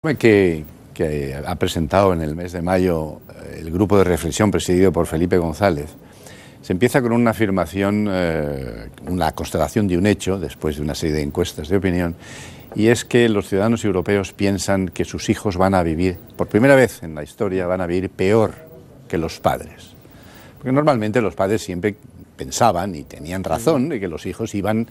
Que ha presentado en el mes de mayo el grupo de reflexión presidido por Felipe González, se empieza con una afirmación, una constatación de un hecho, después de una serie de encuestas de opinión, y es que los ciudadanos europeos piensan que sus hijos van a vivir, por primera vez en la historia, van a vivir peor que los padres. Porque normalmente los padres siempre pensaban, y tenían razón, de que los hijos iban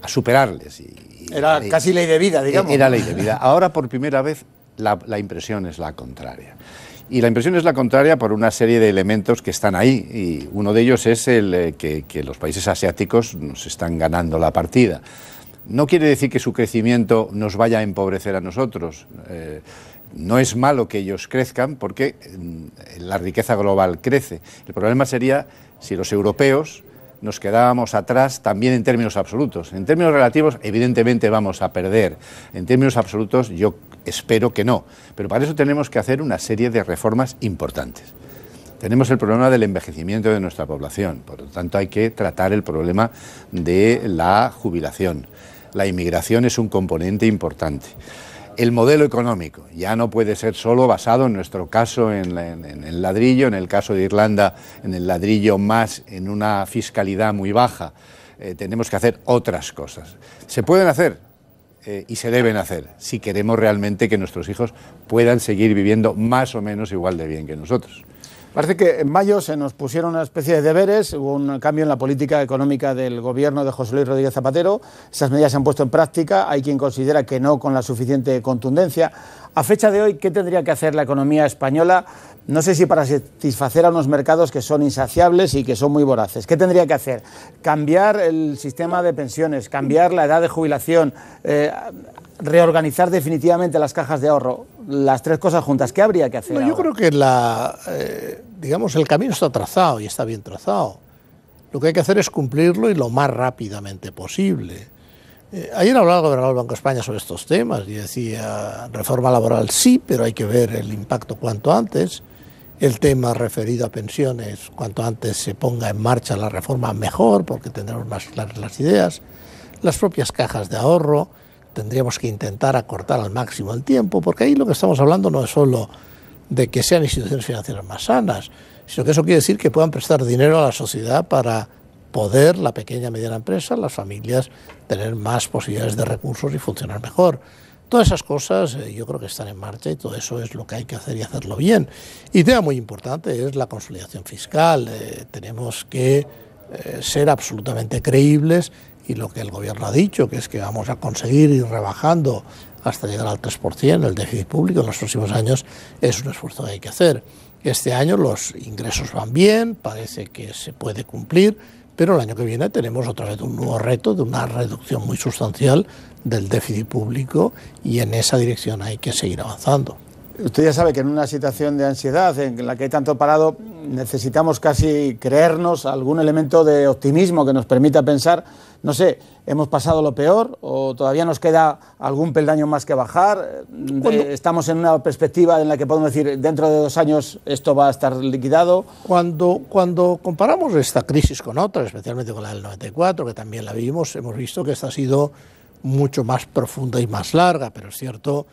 a superarles. Era casi ley de vida, digamos. Era ley de vida. Ahora, por primera vez, la impresión es la contraria. Y la impresión es la contraria por una serie de elementos que están ahí. Y uno de ellos es que los países asiáticos nos están ganando la partida. No quiere decir que su crecimiento nos vaya a empobrecer a nosotros. No es malo que ellos crezcan porque la riqueza global crece. El problema sería si los europeos nos quedábamos atrás también en términos absolutos. En términos relativos, evidentemente vamos a perder. En términos absolutos, yo espero que no. Pero para eso tenemos que hacer una serie de reformas importantes. Tenemos el problema del envejecimiento de nuestra población. Por lo tanto, hay que tratar el problema de la jubilación. La inmigración es un componente importante. El modelo económico ya no puede ser solo basado, en nuestro caso, en el ladrillo, en el caso de Irlanda, en el ladrillo más en una fiscalidad muy baja. Tenemos que hacer otras cosas. Se pueden hacer y se deben hacer si queremos realmente que nuestros hijos puedan seguir viviendo más o menos igual de bien que nosotros. Parece que en mayo se nos pusieron una especie de deberes, hubo un cambio en la política económica del gobierno de José Luis Rodríguez Zapatero, esas medidas se han puesto en práctica, hay quien considera que no con la suficiente contundencia. A fecha de hoy, ¿qué tendría que hacer la economía española? No sé si para satisfacer a unos mercados que son insaciables y que son muy voraces. ¿Qué tendría que hacer? ¿Cambiar el sistema de pensiones? ¿Cambiar la edad de jubilación? ¿Reorganizar definitivamente las cajas de ahorro? Las tres cosas juntas, ¿qué habría que hacer? No, yo creo que digamos, el camino está trazado y está bien trazado. Lo que hay que hacer es cumplirlo y lo más rápidamente posible. Ayer hablaba el gobernador del Banco de España sobre estos temas y decía, reforma laboral sí, pero hay que ver el impacto cuanto antes. El tema referido a pensiones, cuanto antes se ponga en marcha la reforma mejor, porque tendremos más claras las ideas. Las propias cajas de ahorro, tendríamos que intentar acortar al máximo el tiempo, porque ahí lo que estamos hablando no es solo de que sean instituciones financieras más sanas, sino que eso quiere decir que puedan prestar dinero a la sociedad para poder, la pequeña y mediana empresa, las familias, tener más posibilidades de recursos y funcionar mejor. Todas esas cosas yo creo que están en marcha y todo eso es lo que hay que hacer y hacerlo bien. Y tema muy importante es la consolidación fiscal. Tenemos que ser absolutamente creíbles y lo que el gobierno ha dicho, que es que vamos a conseguir ir rebajando hasta llegar al 3% el déficit público en los próximos años, es un esfuerzo que hay que hacer. Este año los ingresos van bien, parece que se puede cumplir, pero el año que viene tenemos otra vez un nuevo reto de una reducción muy sustancial del déficit público y en esa dirección hay que seguir avanzando. Usted ya sabe que en una situación de ansiedad en la que hay tanto parado necesitamos casi creernos algún elemento de optimismo que nos permita pensar, no sé, ¿hemos pasado lo peor o todavía nos queda algún peldaño más que bajar? ¿Estamos en una perspectiva en la que podemos decir dentro de 2 años esto va a estar liquidado? Cuando comparamos esta crisis con otras, especialmente con la del 94, que también la vimos, hemos visto que esta ha sido mucho más profunda y más larga, pero es cierto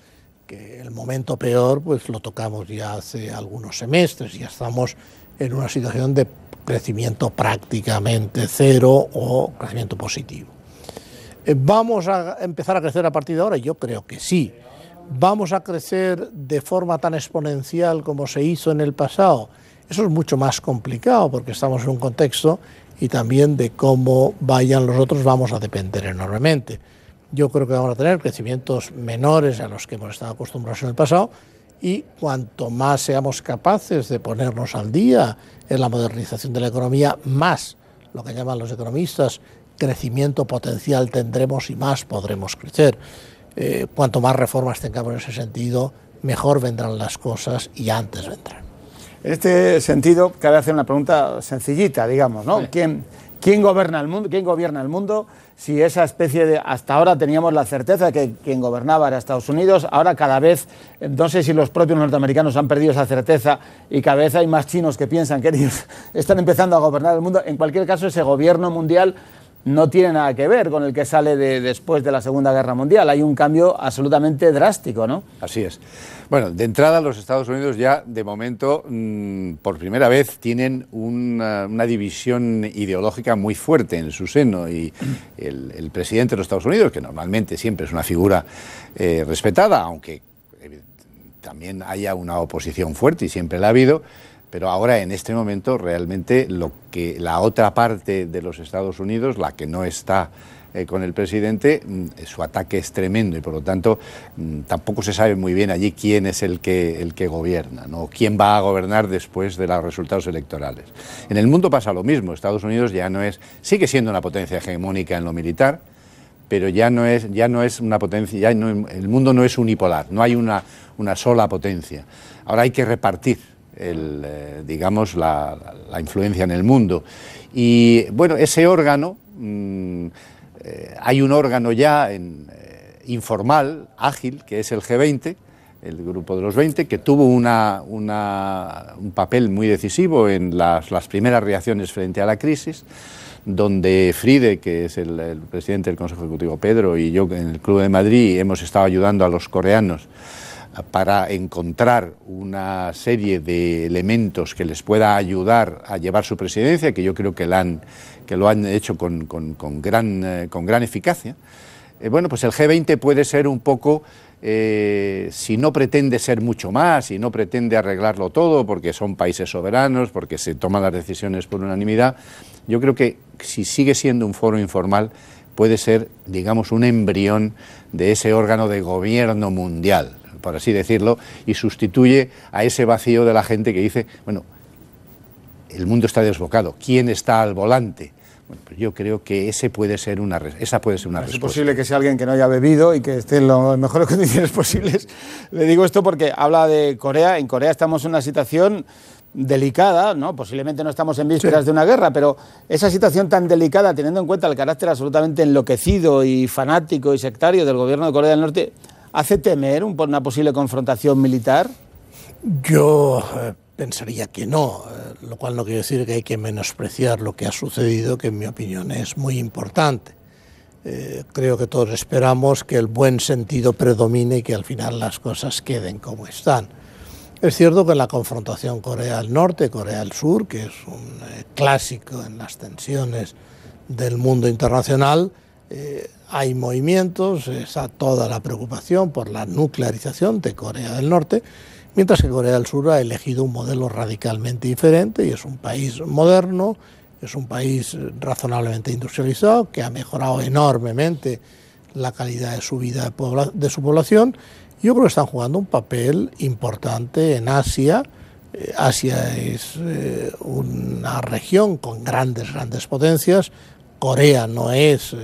que el momento peor pues lo tocamos ya hace algunos semestres, ya estamos en una situación de crecimiento prácticamente cero o crecimiento positivo. ¿Vamos a empezar a crecer a partir de ahora? Yo creo que sí. ¿Vamos a crecer de forma tan exponencial como se hizo en el pasado? Eso es mucho más complicado porque estamos en un contexto y también de cómo vayan los otros vamos a depender enormemente. Yo creo que vamos a tener crecimientos menores a los que hemos estado acostumbrados en el pasado y cuanto más seamos capaces de ponernos al día en la modernización de la economía, más lo que llaman los economistas crecimiento potencial tendremos y más podremos crecer. Cuanto más reformas tengamos en ese sentido, mejor vendrán las cosas y antes vendrán. En este sentido, cabe hacer una pregunta sencillita, digamos, ¿no? Sí. ¿Quién gobierna el mundo? ¿Quién gobierna el mundo? Si esa especie de... Hasta ahora teníamos la certeza de que quien gobernaba era Estados Unidos, ahora cada vez, no sé si los propios norteamericanos han perdido esa certeza y cada vez hay más chinos que piensan que ellos están empezando a gobernar el mundo. En cualquier caso, ese gobierno mundial no tiene nada que ver con el que sale después de la Segunda Guerra Mundial. Hay un cambio absolutamente drástico, ¿no? Así es. Bueno, de entrada los Estados Unidos ya, de momento, por primera vez tienen una división ideológica muy fuerte en su seno, y el presidente de los Estados Unidos, que normalmente siempre es una figura respetada, aunque también haya una oposición fuerte, y siempre la ha habido, pero ahora en este momento realmente la otra parte de los Estados Unidos, la que no está con el presidente, su ataque es tremendo, y por lo tanto tampoco se sabe muy bien allí quién es el que gobierna, ¿no? Quién va a gobernar después de los resultados electorales. En el mundo pasa lo mismo. Estados Unidos sigue siendo una potencia hegemónica en lo militar, pero ya no es una potencia, el mundo no es unipolar, no hay una sola potencia. Ahora hay que repartir digamos, la influencia en el mundo. Y bueno, ese órgano, hay un órgano ya informal, ágil, que es el G20, el grupo de los 20, que tuvo un papel muy decisivo en las primeras reacciones frente a la crisis, donde Friede, que es el presidente del Consejo Ejecutivo, Pedro, y yo en el Club de Madrid hemos estado ayudando a los coreanos para encontrar una serie de elementos que les pueda ayudar a llevar su presidencia, que yo creo que lo han hecho con gran eficacia. Bueno, pues el G20 puede ser un poco, si no pretende ser mucho más, si no pretende arreglarlo todo, porque son países soberanos, porque se toman las decisiones por unanimidad, yo creo que si sigue siendo un foro informal, puede ser, digamos, un embrión de ese órgano de gobierno mundial, por así decirlo, y sustituye a ese vacío de la gente que dice, bueno, el mundo está desbocado, ¿quién está al volante? Bueno, pues yo creo que esa puede ser una respuesta. Es posible que sea alguien que no haya bebido y que esté en las mejores condiciones posibles. Le digo esto porque habla de Corea. En Corea estamos en una situación delicada, ¿no? Posiblemente no estamos en vísperas de una guerra, pero esa situación tan delicada, teniendo en cuenta el carácter absolutamente enloquecido y fanático y sectario del gobierno de Corea del Norte, ¿hace temer una posible confrontación militar? Yo pensaría que no, lo cual no quiere decir que hay que menospreciar lo que ha sucedido, que en mi opinión es muy importante. Creo que todos esperamos que el buen sentido predomine y que al final las cosas queden como están. Es cierto que en la confrontación Corea del Norte, Corea del Sur, que es un clásico en las tensiones del mundo internacional, hay movimientos, está toda la preocupación por la nuclearización de Corea del Norte, mientras que Corea del Sur ha elegido un modelo radicalmente diferente y es un país moderno, es un país razonablemente industrializado, que ha mejorado enormemente la calidad de su vida de su población. Yo creo que están jugando un papel importante en Asia. Asia es una región con grandes potencias. Corea no es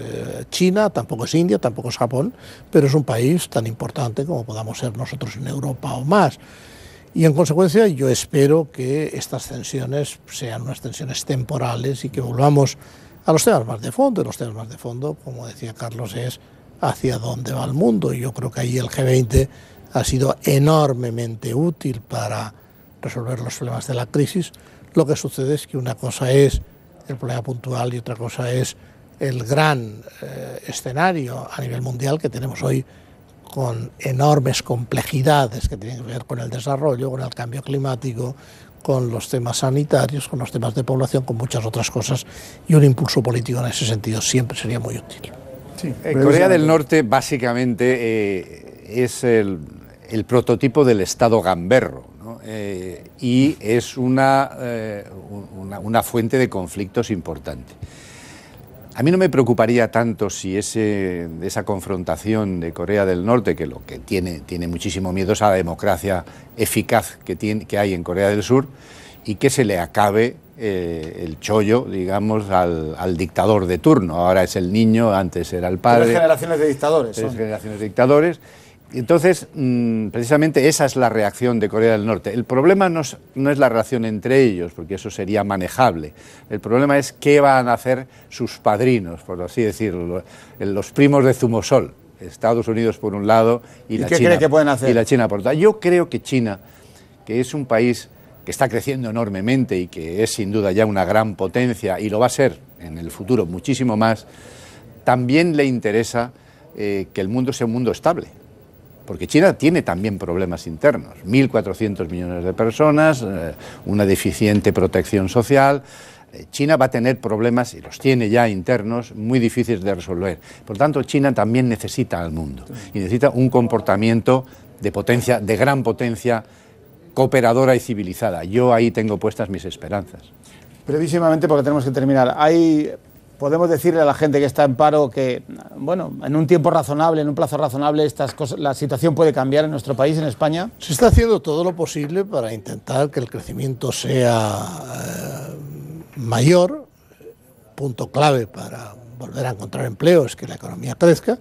China, tampoco es India, tampoco es Japón, pero es un país tan importante como podamos ser nosotros en Europa o más. Y en consecuencia yo espero que estas tensiones sean unas tensiones temporales y que volvamos a los temas más de fondo. Y los temas más de fondo, como decía Carlos, es hacia dónde va el mundo. Y yo creo que ahí el G20 ha sido enormemente útil para resolver los problemas de la crisis. Lo que sucede es que una cosa es el problema puntual y otra cosa es el gran escenario a nivel mundial que tenemos hoy, con enormes complejidades que tienen que ver con el desarrollo, con el cambio climático, con los temas sanitarios, con los temas de población, con muchas otras cosas, y un impulso político en ese sentido siempre sería muy útil. Sí, Corea del Norte básicamente es el prototipo del Estado gamberro, ¿no? Y es una fuente de conflictos importante. A mí no me preocuparía tanto si esa confrontación de Corea del Norte, que lo que tiene muchísimo miedo es a la democracia eficaz que hay en Corea del Sur, y que se le acabe el chollo, digamos, al dictador de turno. Ahora es el niño, antes era el padre. 3 generaciones de dictadores. 3 generaciones de dictadores. Entonces, precisamente esa es la reacción de Corea del Norte. El problema no es la relación entre ellos, porque eso sería manejable. El problema es qué van a hacer sus padrinos, por así decirlo, los primos de Zumosol, Estados Unidos por un lado y la China. ¿Qué cree que pueden hacer? Y la China por otro. Yo creo que China, que es un país que está creciendo enormemente y que es sin duda ya una gran potencia y lo va a ser en el futuro muchísimo más, también le interesa que el mundo sea un mundo estable. Porque China tiene también problemas internos, 1.400 millones de personas, una deficiente protección social. China va a tener problemas, y los tiene ya internos, muy difíciles de resolver. Por tanto, China también necesita al mundo y necesita un comportamiento de potencia, de gran potencia, cooperadora y civilizada. Yo ahí tengo puestas mis esperanzas. Brevísimamente, porque tenemos que terminar. Podemos decirle a la gente que está en paro que, bueno, en un tiempo razonable, en un plazo razonable, la situación puede cambiar en nuestro país, en España. Se está haciendo todo lo posible para intentar que el crecimiento sea mayor. Punto clave para volver a encontrar empleo es que la economía crezca.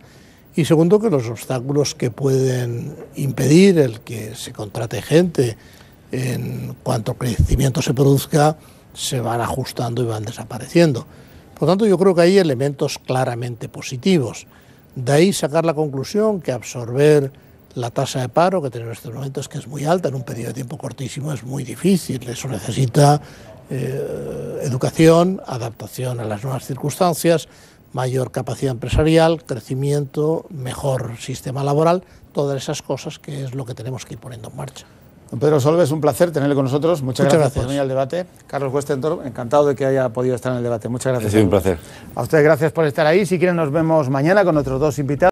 Y segundo, que los obstáculos que pueden impedir el que se contrate gente en cuanto el crecimiento se produzca se van ajustando y van desapareciendo. Por lo tanto, yo creo que hay elementos claramente positivos. De ahí sacar la conclusión que absorber la tasa de paro que tenemos en estos momentos, que es muy alta, en un periodo de tiempo cortísimo, es muy difícil. Eso necesita educación, adaptación a las nuevas circunstancias, mayor capacidad empresarial, crecimiento, mejor sistema laboral, todas esas cosas que es lo que tenemos que ir poniendo en marcha. Don Pedro Solbes, un placer tenerle con nosotros. Muchas gracias por venir al debate. Carlos Westendorp, encantado de que haya podido estar en el debate. Muchas gracias. Ha sido un placer. A ustedes gracias por estar ahí. Si quieren nos vemos mañana con otros dos invitados.